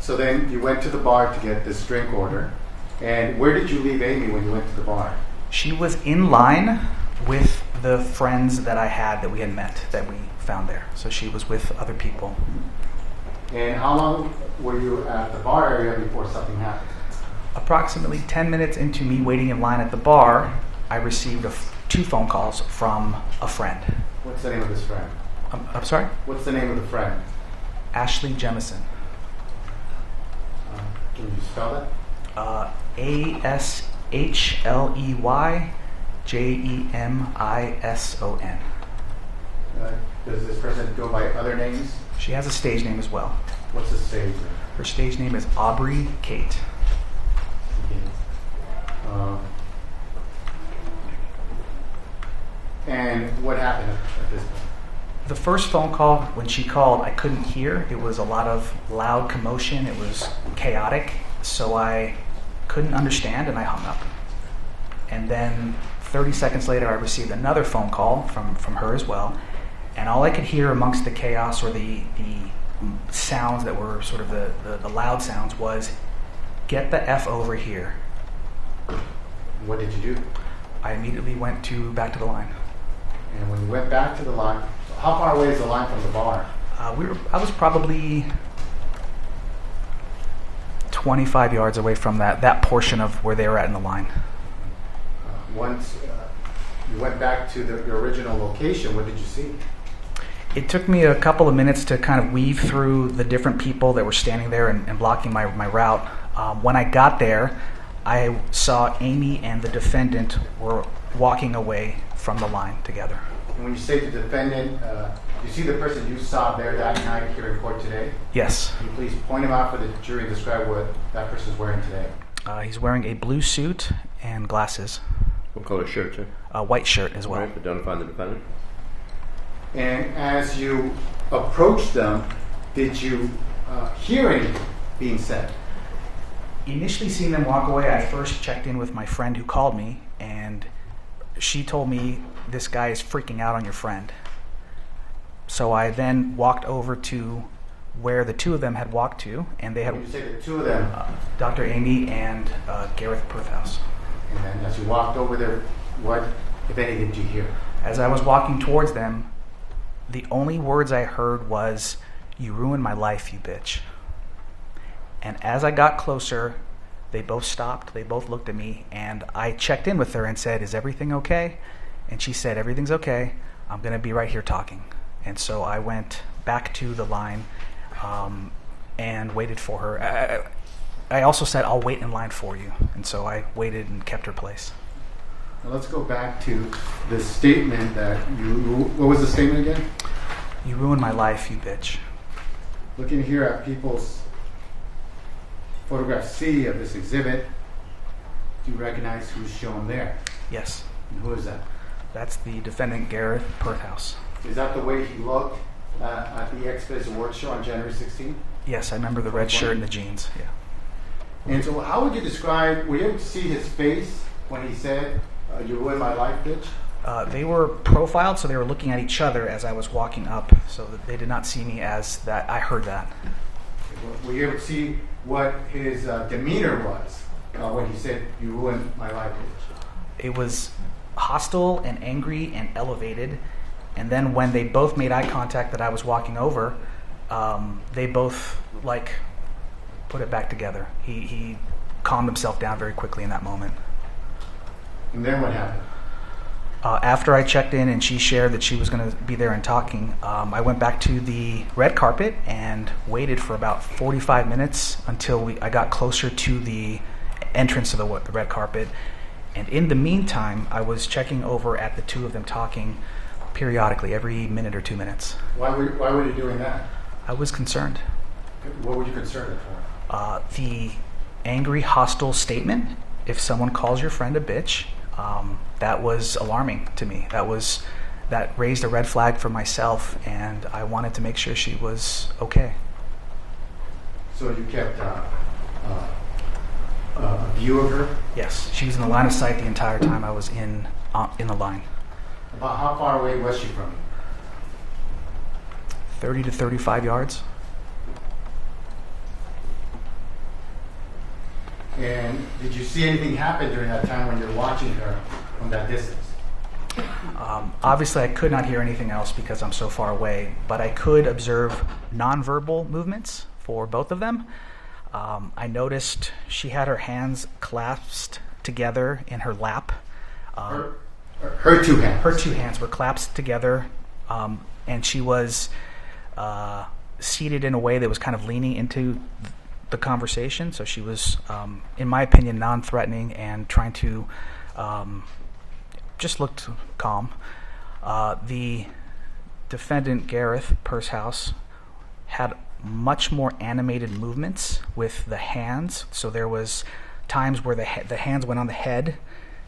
So then you went to the bar to get this drink order. And where did you leave Amie when you went to the bar? She was in line with the friends that we had met, that we found there. So she was with other people. And how long were you at the bar area before something happened? Approximately 10 minutes into me waiting in line at the bar, I received 2 phone calls from a friend. What's the name of this friend? I'm sorry? What's the name of the friend? Ashley Jemison. Can you spell that? ASHLEYJEMISON. Does this person go by other names? She has a stage name as well. What's the stage name? Her stage name is Aubrey Kate. And what happened at this point? The first phone call, when she called, I couldn't hear. It was a lot of loud commotion. It was chaotic. So I couldn't understand, and I hung up. And then 30 seconds later, I received another phone call from her as well. And all I could hear amongst the chaos, or the sounds that were sort of the loud sounds, was, "Get the F over here." What did you do? I immediately went back to the line. And when you went back to the line, how far away is the line from the bar? I was probably 25 yards away from that portion of where they were at in the line. Once you went back to your original location, what did you see? It took me a couple of minutes to kind of weave through the different people that were standing there and blocking my route. When I got there, I saw Amie and the defendant were walking away from the line together. And when you say the defendant, you see the person you saw there that night here in court today? Yes. Can you please point him out for the jury and describe what that person's wearing today? He's wearing a blue suit and glasses. What color shirt, sir? A white shirt as well. Right, identifying the defendant. And as you approached them, did you hear anything being said? Initially seeing them walk away, I first checked in with my friend who called me, and she told me, "This guy is freaking out on your friend." So I then walked over to where the 2 of them had walked to, and they had... When you say the 2 of them? Dr. Amie and Gareth Pursehouse. And then as you walked over there, what, if anything, did you hear? As I was walking towards them, the only words I heard was, "You ruined my life, you bitch." And as I got closer, they both stopped, they both looked at me, and I checked in with her and said, "Is everything okay?" And she said, "Everything's okay. I'm going to be right here talking." And so I went back to the line and waited for her. I also said, "I'll wait in line for you." And so I waited and kept her place. Now let's go back to the statement that what was the statement again? "You ruined my life, you bitch." Looking here at people's photograph C of this exhibit, do you recognize who's shown there? Yes. And who is that? That's the defendant, Gareth Pursehouse. Is that the way he looked at the Xbiz Awards show on January 16th? Yes, I remember the red shirt and the jeans. Yeah. And so how would you describe, were you able to see his face when he said, "You ruined my life, bitch"? They were profiled, so they were looking at each other as I was walking up, so that they did not see me as that. I heard that. Were you able to see what his demeanor was when he said, "You ruined my life, bitch"? It was hostile and angry and elevated, and then when they both made eye contact that I was walking over, they both put it back together. He calmed himself down very quickly in that moment. And then what happened? After I checked in and she shared that she was going to be there and talking, I went back to the red carpet and waited for about 45 minutes until I got closer to the entrance of the red carpet. And in the meantime, I was checking over at the 2 of them talking periodically, every minute or 2 minutes. Why were you doing that? I was concerned. What were you concerned for? The angry, hostile statement, "If someone calls your friend a bitch," that was alarming to me. That raised a red flag for myself, and I wanted to make sure she was okay. So you kept a view of her? Yes, she was in the line of sight the entire time I was in the line. About how far away was she from you? 30 to 35 yards. And did you see anything happen during that time when you're watching her from that distance? Obviously, I could not hear anything else because I'm so far away, but I could observe nonverbal movements for both of them. I noticed she had her hands clasped together in her lap. Her two hands. Her two hands were clasped together, and she was seated in a way that was kind of leaning into the conversation. So she was, in my opinion, non-threatening and trying to just looked calm. The defendant, Gareth Pursehouse, had much more animated movements with the hands. So there was times where the hands went on the head,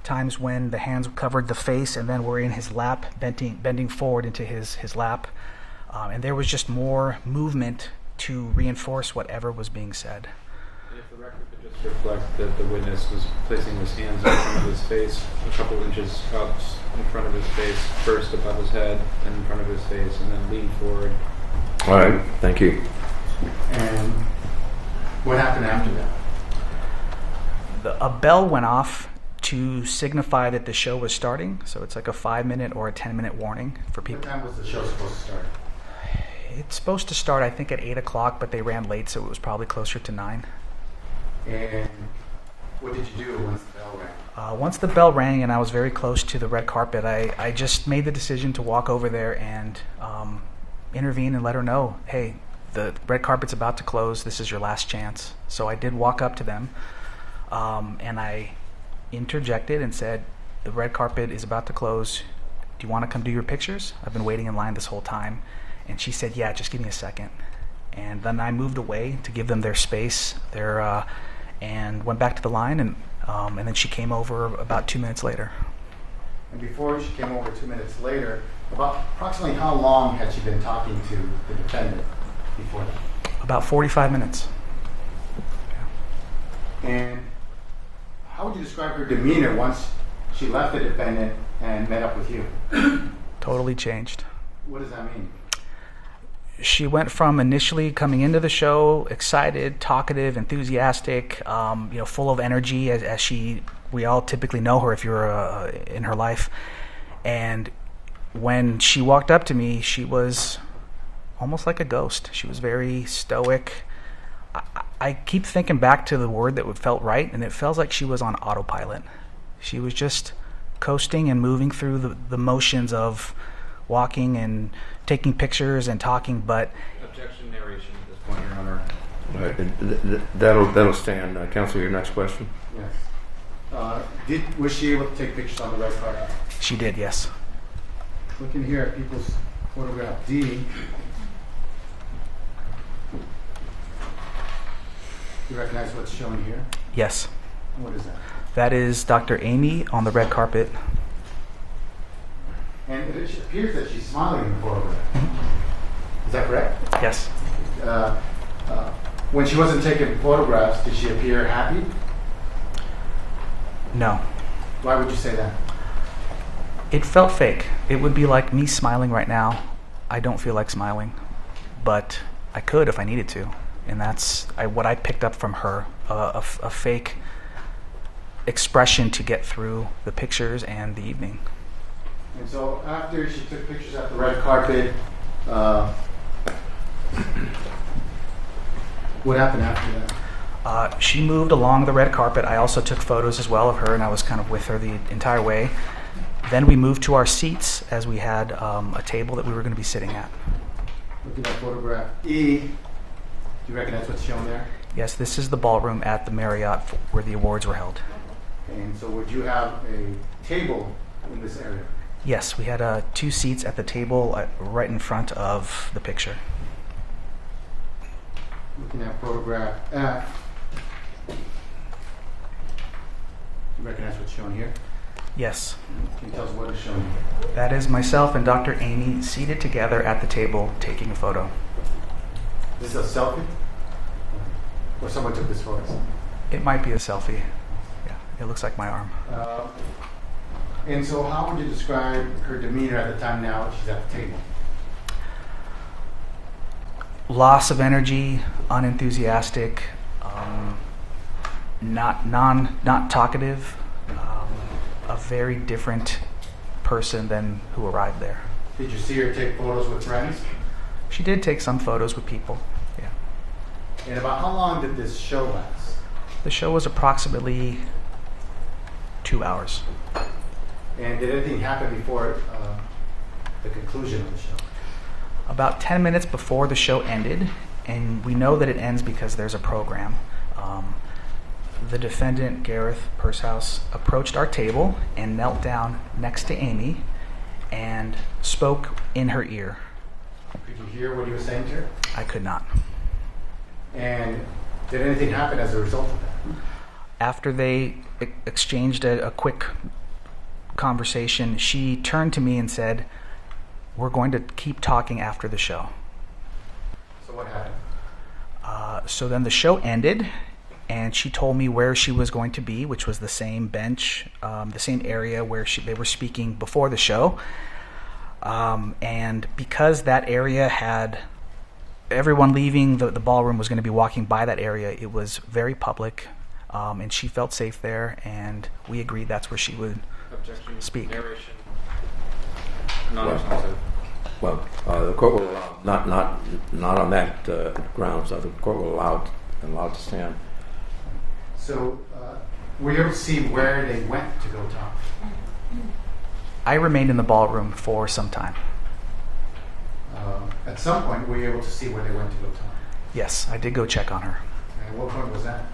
times when the hands covered the face and then were in his lap, bending forward into his lap. And there was just more movement to reinforce whatever was being said. And if the record could just reflect that the witness was placing his hands in front of his face, a couple inches up in front of his face, first above his head, then in front of his face, and then lean forward. All right, thank you. And what happened after that? A bell went off to signify that the show was starting. So it's like a 5-minute or a 10-minute warning for people. What time was the show supposed to start? It's supposed to start, I think, at 8 o'clock, but they ran late, so it was probably closer to 9. And what did you do once the bell rang? Once the bell rang and I was very close to the red carpet, I just made the decision to walk over there and intervene and let her know, hey, the red carpet's about to close. This is your last chance. So I did walk up to them, and I interjected and said, the red carpet is about to close. Do you want to come do your pictures? I've been waiting in line this whole time. And she said, yeah, just give me a second. And then I moved away to give them their space, and went back to the line, and then she came over about 2 minutes later. And before she came over 2 minutes later, approximately how long had she been talking to the defendant before that? About 45 minutes. And how would you describe her demeanor once she left the defendant and met up with you? Totally changed. What does that mean? She went from initially coming into the show excited, talkative, enthusiastic, full of energy, as we all typically know her if you're in her life. And when she walked up to me, she was almost like a ghost. She was very stoic. I keep thinking back to the word that felt right, and it felt like she was on autopilot. She was just coasting and moving through the motions of walking and taking pictures and talking, but... Objection narration at this point, Your Honor. All right, that'll stand. Counsel, your next question. Yes. Was she able to take pictures on the red carpet? She did, yes. Looking here at people's photograph D, you recognize what's shown here? Yes. What is that? That is Dr. Amie on the red carpet. And it appears that she's smiling in the photograph. Is that correct? Yes. When she wasn't taking photographs, did she appear happy? No. Why would you say that? It felt fake. It would be like me smiling right now. I don't feel like smiling, but I could if I needed to. And that's what I picked up from her, a fake expression to get through the pictures and the evening. And so after she took pictures at the red carpet, what happened after that? She moved along the red carpet. I also took photos as well of her, and I was kind of with her the entire way. Then we moved to our seats as we had a table that we were going to be sitting at. Looking at photograph E, do you recognize what's shown there? Yes, this is the ballroom at the Marriott where the awards were held. And so would you have a table in this area? Yes, we had 2 seats at the table right in front of the picture. Looking at photograph F, do you recognize what's shown here? Yes. Can you tell us what is shown here? That is myself and Dr. Amie seated together at the table taking a photo. Is this a selfie? Or someone took this for us? It might be a selfie. Yeah, it looks like my arm. And so how would you describe her demeanor at the time now she's at the table? Loss of energy, unenthusiastic, not talkative, a very different person than who arrived there. Did you see her take photos with friends? She did take some photos with people. Yeah. And about how long did this show last? The show was approximately 2 hours. And did anything happen before the conclusion of the show? About 10 minutes before the show ended, and we know that it ends because there's a program. The defendant, Gareth Pursehouse, approached our table and knelt down next to Amie and spoke in her ear. Could you hear what he was saying to her? I could not. And did anything happen as a result of that? After they exchanged a quick conversation, she turned to me and said, "We're going to keep talking after the show." So what happened? So then the show ended, and she told me where she was going to be, which was the same bench, the same area where they were speaking before the show. And because that area had everyone leaving the ballroom was going to be walking by that area, it was very public, and she felt safe there, and we agreed that's where she would speak. Narration. Non-responsive. Well, the court will allow, not on that grounds. The court will allow to stand. So were you able to see where they went to go talk? I remained in the ballroom for some time. At some point, were you able to see where they went to go talk? Yes, I did go check on her. And what point was that?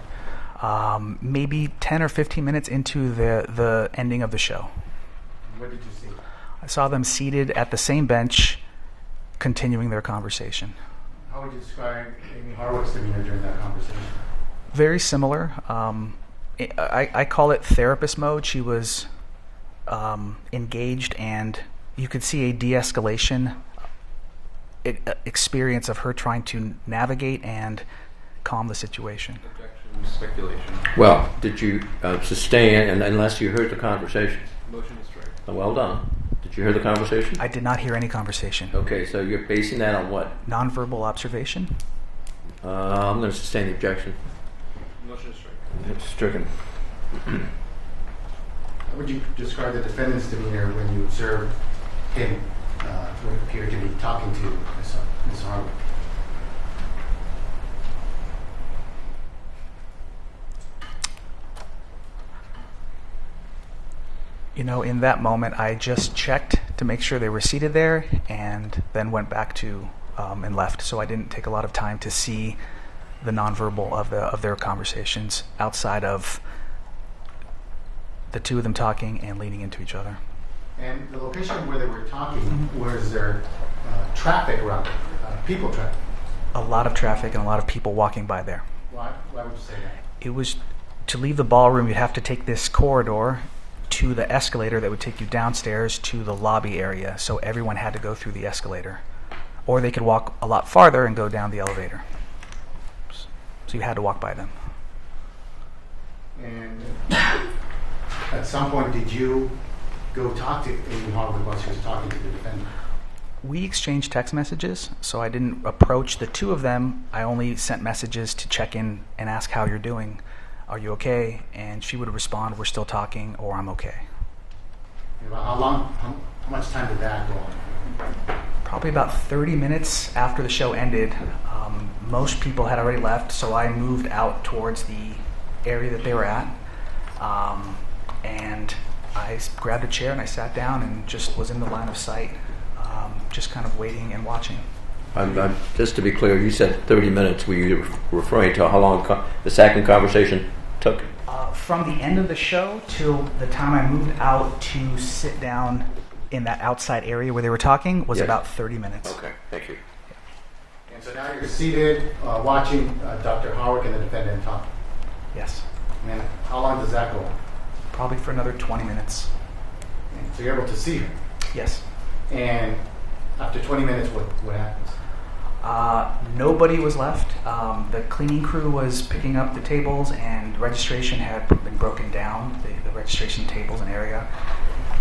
Maybe 10 or 15 minutes into the ending of the show. What did you see? I saw them seated at the same bench, continuing their conversation. How would you describe Amie Harwick's demeanor during that conversation? Very similar. I call it therapist mode. She was engaged, and you could see a de-escalation experience of her trying to navigate and calm the situation. Objection, speculation. Well, did you sustain, and unless you heard the conversation? Motion to strike. Well done. Did you hear the conversation? I did not hear any conversation. Okay, so you're basing that on what? Nonverbal observation. I'm going to sustain the objection. Motion to strike. It's stricken. How would you describe the defendant's demeanor when you observed him, what appeared to be talking to Ms. Harwick? You know, in that moment, I just checked to make sure they were seated there, and then went back to and left. So I didn't take a lot of time to see the nonverbal of their conversations outside of the two of them talking and leaning into each other. And the location where they were talking, was there traffic around it, people traffic? A lot of traffic and a lot of people walking by there. Why would you say that? It was, to leave the ballroom, you'd have to take this corridor to the escalator that would take you downstairs to the lobby area. So everyone had to go through the escalator. Or they could walk a lot farther and go down the elevator. So you had to walk by them. And at some point, did you go talk to Amie Harwick while she was talking to the defendant? We exchanged text messages, so I didn't approach the two of them. I only sent messages to check in and ask how you're doing. Are you okay? And she would respond, "We're still talking," or "I'm okay." And how much time did that go on? Probably about 30 minutes after the show ended. Most people had already left, so I moved out towards the area that they were at. And I grabbed a chair and I sat down and just was in the line of sight, just kind of waiting and watching. Just to be clear, you said 30 minutes. Were you referring to how long the second conversation took? From the end of the show till the time I moved out to sit down in that outside area where they were talking was about 30 minutes. Okay, thank you. And so now you're seated watching Dr. Harwick and the defendant talk. Yes. And how long does that go on? Probably for another 20 minutes. And so you're able to see her. Yes. And after 20 minutes, what happens? Nobody was left. The cleaning crew was picking up the tables, and registration had been broken down, the registration tables and area.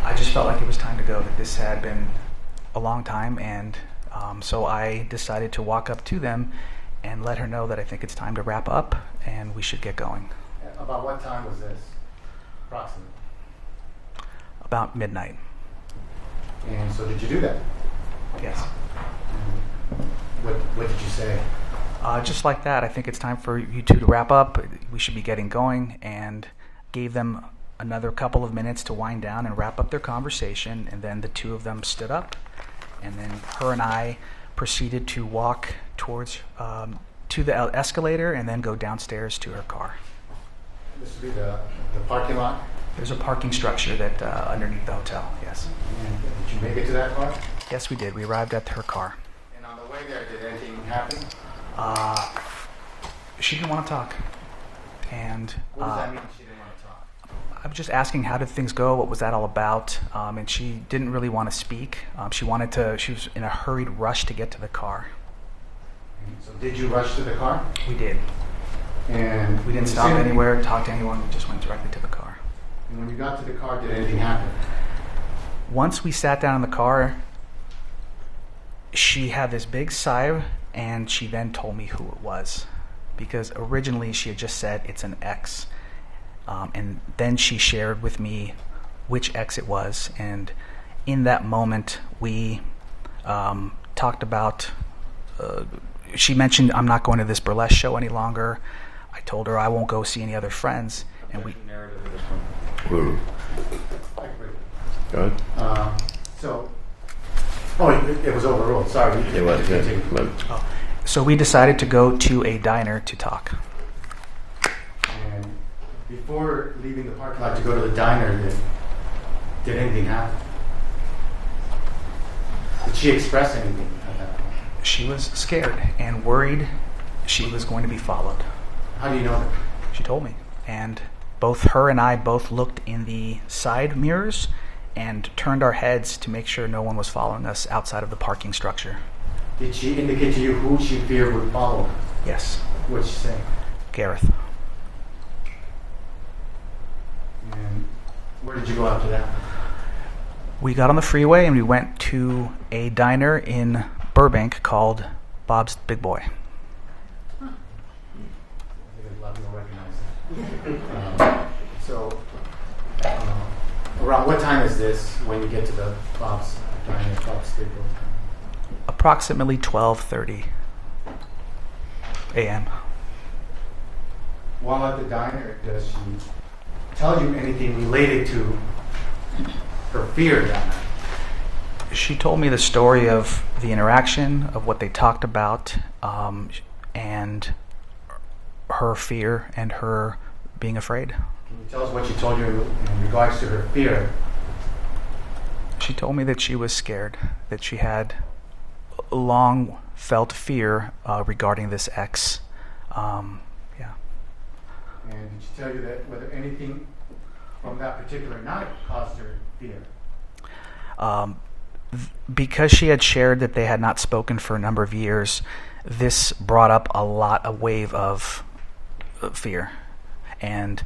I just felt like it was time to go, that this had been a long time, and so I decided to walk up to them and let her know that I think it's time to wrap up and we should get going. About what time was this, approximately? About midnight. And so did you do that? Yes. What did you say? Just like that, I think it's time for you two to wrap up. We should be getting going, and gave them another couple of minutes to wind down and wrap up their conversation, and then the two of them stood up, and then her and I proceeded to walk towards to the escalator and then go downstairs to her car. This would be the parking lot? There's a parking structure that underneath the hotel, yes. And did you make it to that car? Yes, we did. We arrived at her car. And on the way there, did anything happen? She didn't want to talk. And What does that mean, she didn't want to talk? I was just asking, how did things go? What was that all about? And she didn't really want to speak. She was in a hurried rush to get to the car. And so did you rush to the car? We did. And We didn't stop anywhere, talk to anyone. We just went directly to the car. And when you got to the car, did anything happen? Once we sat down in the car, she had this big sigh, and she then told me who it was. Because originally she had just said it's an ex. And then she shared with me which ex it was. And in that moment, we talked about, she mentioned, I'm not going to this burlesque show any longer. I told her I won't go see any other friends. And we Narrative at this point. Go ahead. It was overruled. Sorry. It was, yeah. Continue. So we decided to go to a diner to talk. And before leaving the parking lot to go to the diner, did anything happen? Did she express anything at that point? She was scared and worried she was going to be followed. How do you know that? She told me. And both her and I both looked in the side mirrors and turned our heads to make sure no one was following us outside of the parking structure. Did she indicate to you who she feared would follow her? Yes. What did she say? Gareth. And where did you go after that? We got on the freeway and we went to a diner in Burbank called Bob's Big Boy. I think a lot of people recognize that. Around what time is this when you get to the Bob's diner, Bob's Big Boy? Approximately 12:30 a.m. While at the diner, does she tell you anything related to her fear that night? She told me the story of the interaction, of what they talked about, and her fear and her being afraid. Can you tell us what she told you in regards to her fear? She told me that she was scared, that she had long felt fear regarding this ex. Yeah. And did she tell you that whether anything from that particular night caused her fear? Because she had shared that they had not spoken for a number of years, this brought up a wave of fear. And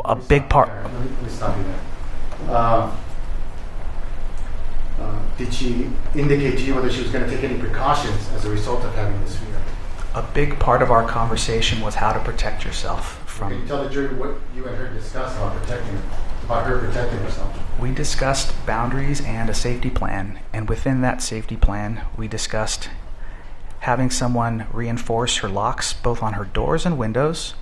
a big part... Let me stop you there. Did she indicate to you whether she was going to take any precautions as a result of having this fear? A big part of our conversation was how to protect yourself Can you from... tell the jury what you and her discussed about her protecting herself? We discussed boundaries and a safety plan, and within that safety plan, we discussed having someone reinforce her locks both on her doors and windows.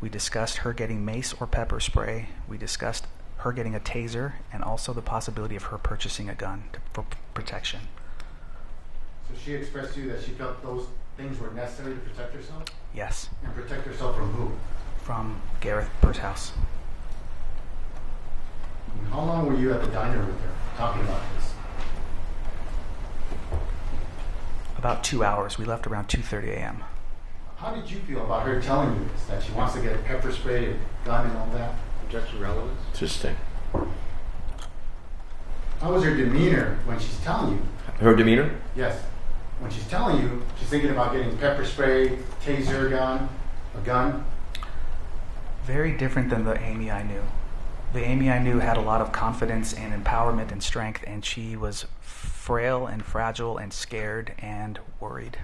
We discussed her getting mace or pepper spray. We discussed her getting a taser, and also the possibility of her purchasing a gun for protection. So she expressed to you that she felt those things were necessary to protect herself? Yes, And protect herself from who? from Gareth Pursehouse. And how long were you at the diner with her talking about this? About 2 hours. We left around 2:30 a.m. How did you feel about her telling you this, that she wants to get a pepper spray, a gun, and all that? Objection relevance? Interesting. How was her demeanor when she's telling you? Her demeanor? Yes. When she's telling you, she's thinking about getting pepper spray, taser gun, a gun. Very different than the Amie I knew. The Amie I knew had a lot of confidence and empowerment and strength, and she was frail and fragile and scared and worried.